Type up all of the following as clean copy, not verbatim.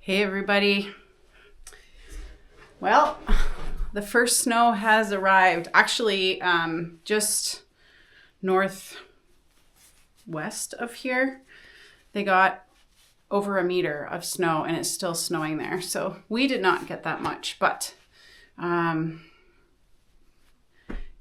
Hey everybody. Well, the first snow has arrived. Actually, just northwest of here, they got over a meter of snow and it's still snowing there. So we did not get that much, but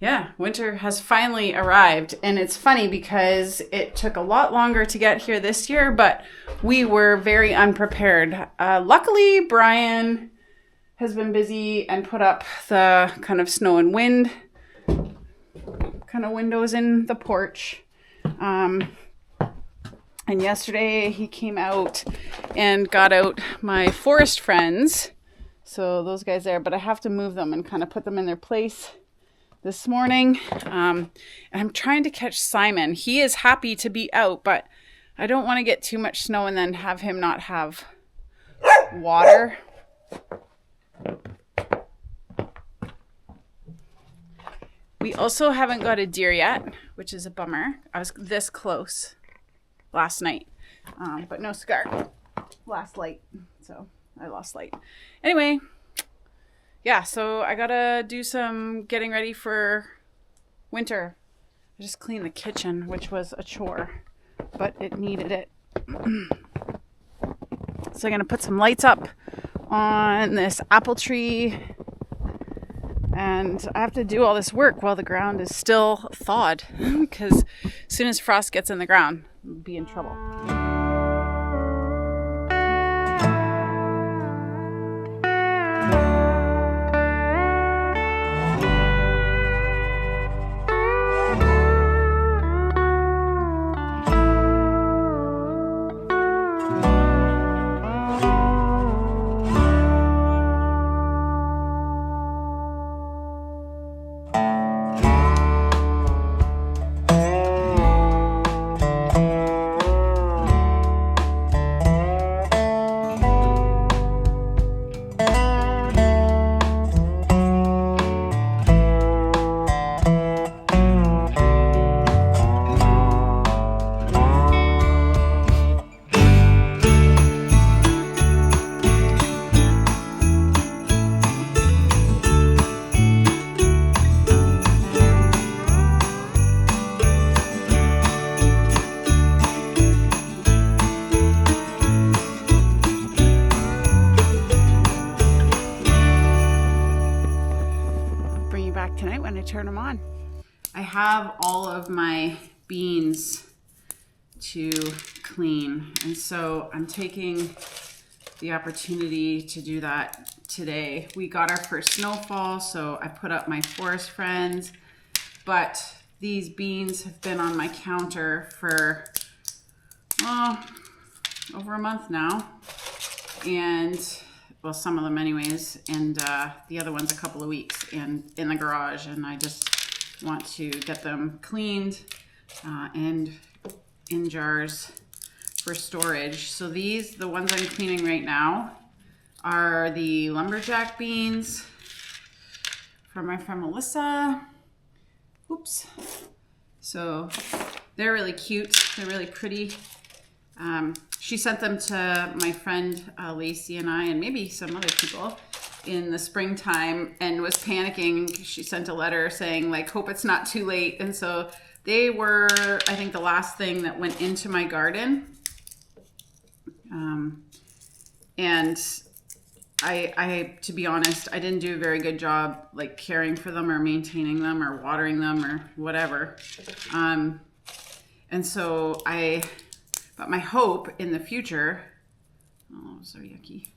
yeah, winter has finally arrived. And it's funny because it took a lot longer to get here this year, but we were very unprepared. Luckily, Brian has been busy and put up the kind of snow and wind kind of windows in the porch. And yesterday he came out and got out my forest friends. So those guys there, but I have to move them and kind of put them in their place this morning. And I'm trying to catch Simon. He is happy to be out, but I don't want to get too much snow and then have him not have water. We also haven't got a deer yet, which is a bummer. I was this close last night, but no scar. Last light, so I lost light. Anyway, yeah, so I gotta do some getting ready for winter. I just cleaned the kitchen, which was a chore, but it needed it. So I'm gonna put some lights up on this apple tree, and I have to do all this work while the ground is still thawed, because as soon as frost gets in the ground, we'll be in trouble. Tonight when I turn them on. I have all of my beans to clean, and so I'm taking the opportunity to do that today. We got our first snowfall, so I put up my forest friends, but these beans have been on my counter for over a month now, and well, some of them anyways, and the other ones a couple of weeks and in the garage, and I just want to get them cleaned and in jars for storage. So these, the ones I'm cleaning right now, are the lumberjack beans from my friend Melissa. Oops. So they're really cute. They're really pretty. She sent them to my friend Lacey and I, and maybe some other people in the springtime, and was panicking. She sent a letter saying, like, hope it's not too late. And so they were, I think, the last thing that went into my garden. And I, to be honest, I didn't do a very good job, like, caring for them or maintaining them or watering them or whatever. And so but my hope in the future, oh, so yucky,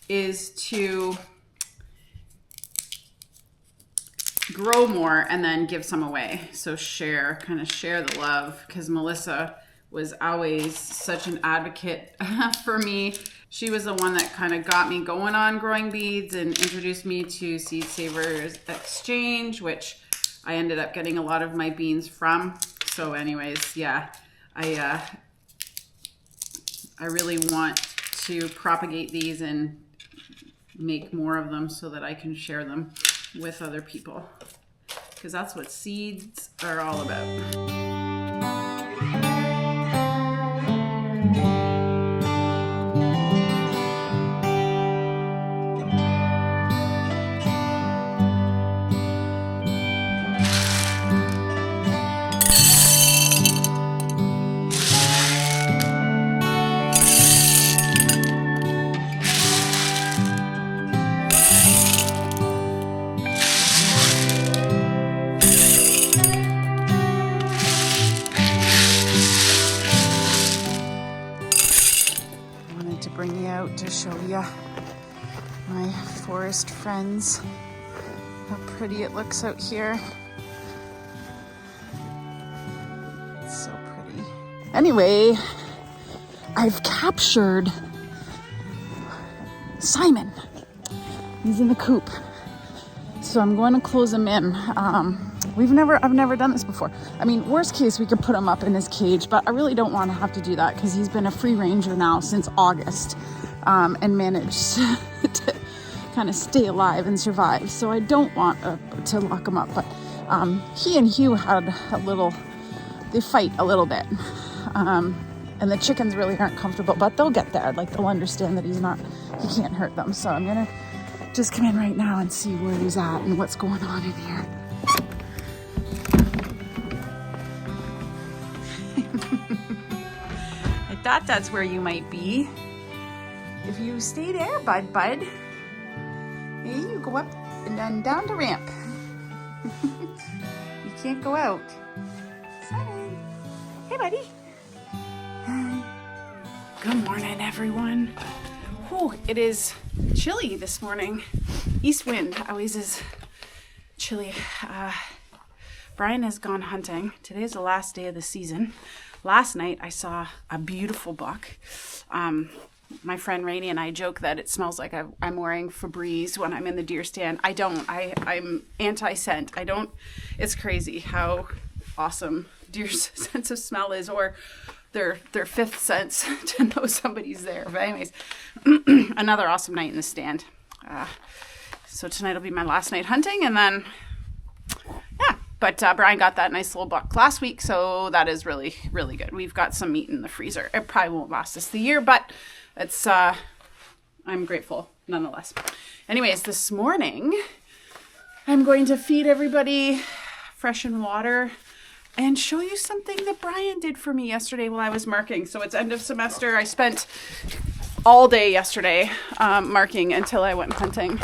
is to grow more and then give some away. So kind of share the love, because Melissa was always such an advocate for me. She was the one that kind of got me going on growing beads and introduced me to Seed Savers Exchange, which I ended up getting a lot of my beans from. So anyways, yeah, I really want to propagate these and make more of them so that I can share them with other people, because that's what seeds are all about. bring you out to show you my forest friends. How pretty it looks out here. It's so pretty. Anyway, I've captured Simon. He's in the coop. So I'm going to close him in. I've never done this before. I mean, worst case, we could put him up in his cage, but I really don't want to have to do that because he's been a free ranger now since August, and managed to kind of stay alive and survive. So I don't want to lock him up, but he and Hugh had they fight a little bit. And the chickens really aren't comfortable, but they'll get there. Like, they'll understand that he can't hurt them. So I'm gonna just come in right now and see where he's at and what's going on in here. I thought that's where you might be. If you stay there, bud. Hey, you go up and then down the ramp. You can't go out. Simon. Hey, buddy. Good morning, everyone. Oh, it is chilly this morning. East wind always is chilly. Brian has gone hunting. Today is the last day of the season. Last night I saw a beautiful buck. My friend Rainey and I joke that it smells like I'm wearing Febreze when I'm in the deer stand. I don't. I'm anti-scent. I don't. It's crazy how awesome deer's sense of smell is, or their fifth sense to know somebody's there. But anyways, another awesome night in the stand. So tonight will be my last night hunting, and then yeah. But Brian got that nice little buck last week, so that is really, really good. We've got some meat in the freezer. It probably won't last us the year, but it's I'm grateful nonetheless. Anyways, this morning I'm going to feed everybody freshen water and show you something that Brian did for me yesterday while I was marking. So it's end of semester. I spent all day yesterday marking until I went hunting.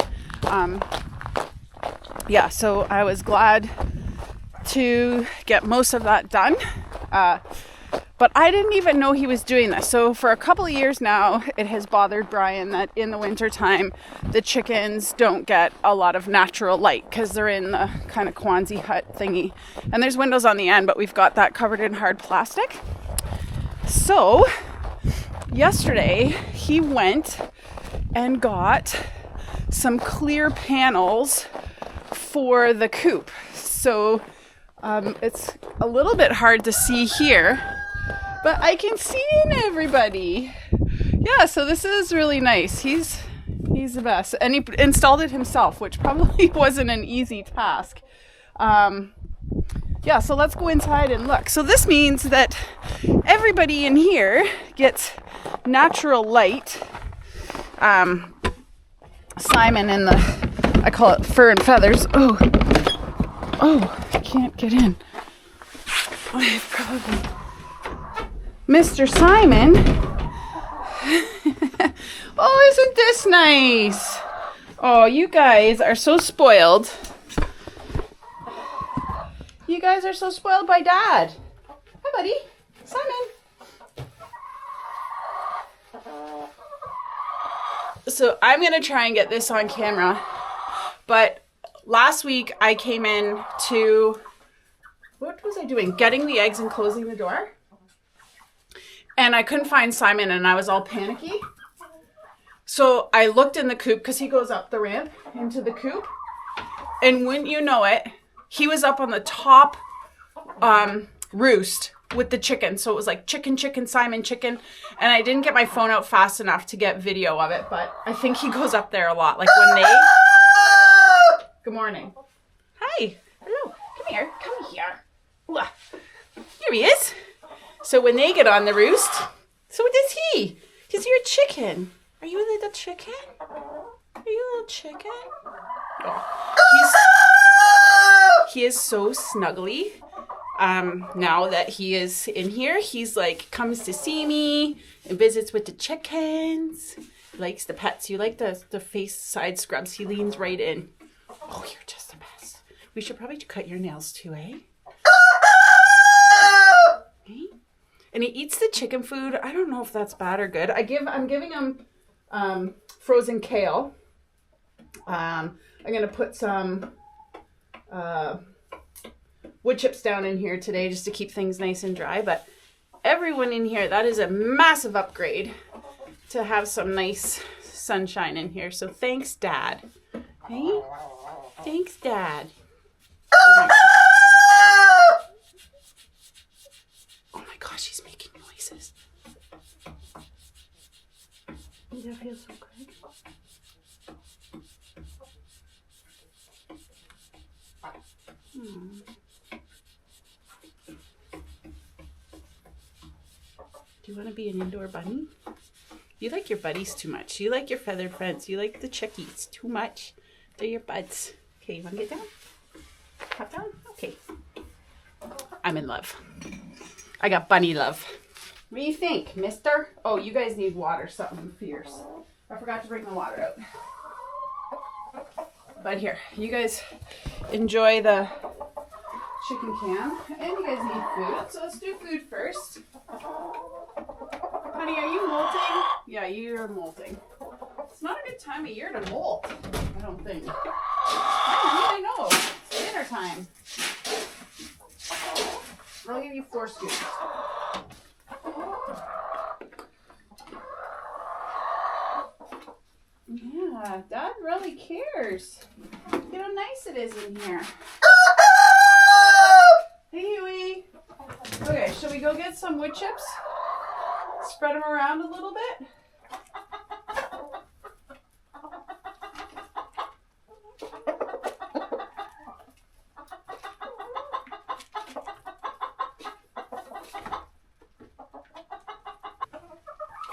Yeah, so I was glad to get most of that done. But I didn't even know he was doing this. So for a couple of years now, it has bothered Brian that in the wintertime, the chickens don't get a lot of natural light because they're in the kind of Quonset hut thingy. And there's windows on the end, but we've got that covered in hard plastic. So yesterday, he went and got some clear panels for the coop. So it's a little bit hard to see here, but I can see in everybody. Yeah, so this is really nice. He's the best. And he installed it himself, which probably wasn't an easy task. Yeah, so let's go inside and look. So this means that everybody in here gets natural light. Simon in the, I call it fur and feathers. Oh, I can't get in. I probably... Mr. Simon. Oh, isn't this nice? Oh, you guys are so spoiled. You guys are so spoiled by Dad. Hi, buddy. Simon. So I'm going to try and get this on camera. But last week I came in to... What was I doing? Getting the eggs and closing the door. And I couldn't find Simon and I was all panicky. So I looked in the coop because he goes up the ramp into the coop. And wouldn't you know it, he was up on the top roost with the chicken. So it was like chicken, Simon, chicken. And I didn't get my phone out fast enough to get video of it. But I think he goes up there a lot. Like when they... Good morning. Hi. Hello. Come here. Come here. Ooh. Here he is. So when they get on the roost, so does he. Because you're a chicken. Are you a little chicken? Are you a little chicken? Oh. He is so snuggly. Now that he is in here, he's like, comes to see me and visits with the chickens. Likes the pets. You like the face side scrubs. He leans right in. Oh, you're just the best. We should probably cut your nails too, eh? And he eats the chicken food. I don't know if that's bad or good. I'm giving him frozen kale. I'm gonna put some wood chips down in here today just to keep things nice and dry. But everyone in here, that is a massive upgrade to have some nice sunshine in here. So thanks, Dad. Hey? Thanks, Dad. Oh my gosh, he's making noises. That feels so good. Do you want to be an indoor bunny? You like your buddies too much. You like your feathered friends. You like the chickies too much. They're your buds. Okay, you want to get down? Hop down? Okay. I'm in love. I got bunny love. What do you think, mister? Oh, you guys need water. Something fierce. I forgot to bring the water out. But here, you guys enjoy the chicken can. And you guys need food. So let's do food first. Honey, are you molting? Yeah, you're molting. It's not a good time of year to molt, I don't think. I know. It's dinner time. I'll give you 4 scoops. Yeah, Dad really cares. Look how nice it is in here. Hey, Huey. Okay, shall we go get some wood chips? Spread them around a little bit.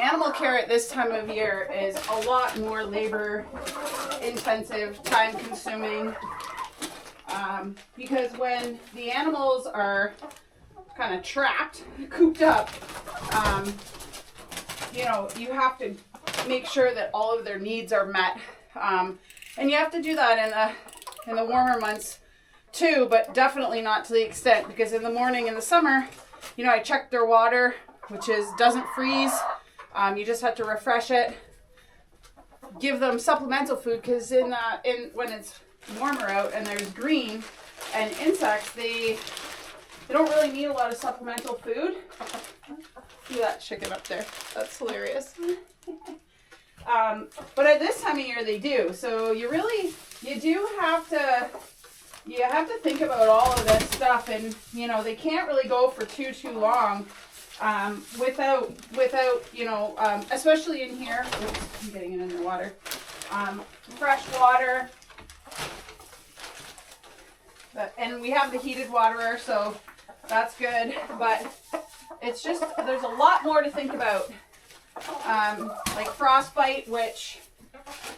Animal care at this time of year is a lot more labor intensive, time consuming, because when the animals are kind of trapped, cooped up, you know, you have to make sure that all of their needs are met, and you have to do that in the warmer months too, but definitely not to the extent, because in the morning in the summer, you know, I check their water, which doesn't freeze. You just have to refresh it. Give them supplemental food, because when it's warmer out and there's green and insects, they don't really need a lot of supplemental food. See that chicken up there? That's hilarious. But at this time of year they do. So you do have to think about all of this stuff, and you know, they can't really go for too long without you know, especially in here. Oops, I'm getting it in the water. Fresh water. And we have the heated waterer, so that's good. But it's just, there's a lot more to think about. Like frostbite, which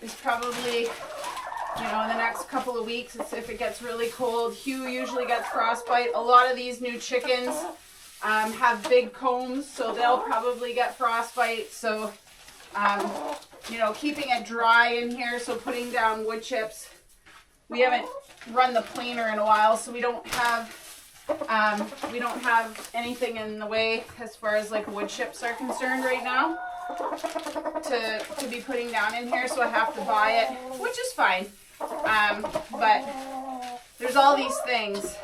is probably, you know, in the next couple of weeks, if it gets really cold. Hugh usually gets frostbite. A lot of these new chickens have big combs, so they'll probably get frostbite. So, you know, keeping it dry in here, so putting down wood chips. We haven't run the planer in a while, so we don't have anything in the way as far as like wood chips are concerned right now to be putting down in here, so I have to buy it, which is fine. But there's all these things.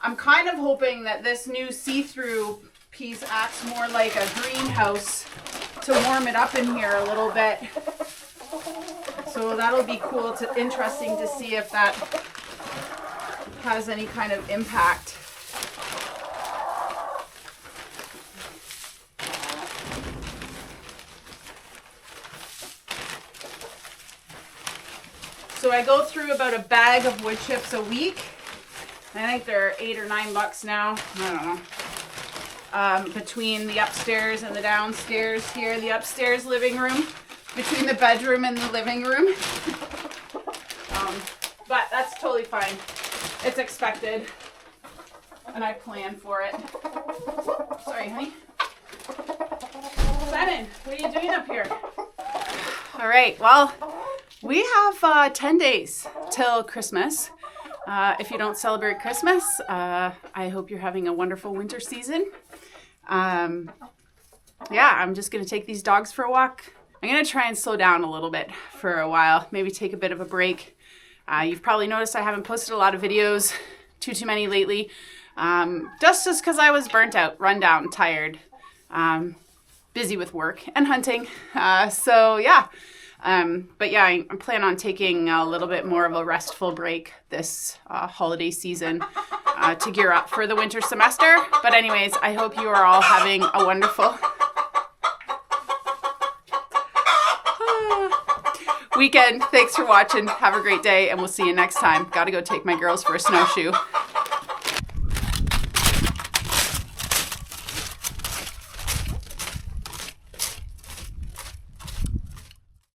I'm kind of hoping that this new see-through piece acts more like a greenhouse to warm it up in here a little bit. So that'll be cool, interesting to see if that has any kind of impact. So I go through about a bag of wood chips a week. I think they're $8 or $9 now. I don't know. Between the upstairs and the downstairs here, the upstairs living room, between the bedroom and the living room. But that's totally fine. It's expected. And I plan for it. Sorry, honey. Simon, what are you doing up here? All right, well, we have 10 days till Christmas. If you don't celebrate Christmas, I hope you're having a wonderful winter season. Yeah, I'm just going to take these dogs for a walk. I'm going to try and slow down a little bit for a while, maybe take a bit of a break. You've probably noticed I haven't posted a lot of videos, too many lately, just because I was burnt out, run down, tired, busy with work and hunting. So yeah, but yeah, I plan on taking a little bit more of a restful break this holiday season to gear up for the winter semester. But anyways, I hope you are all having a wonderful weekend. Thanks for watching. Have a great day, and we'll see you next time. Gotta go take my girls for a snowshoe.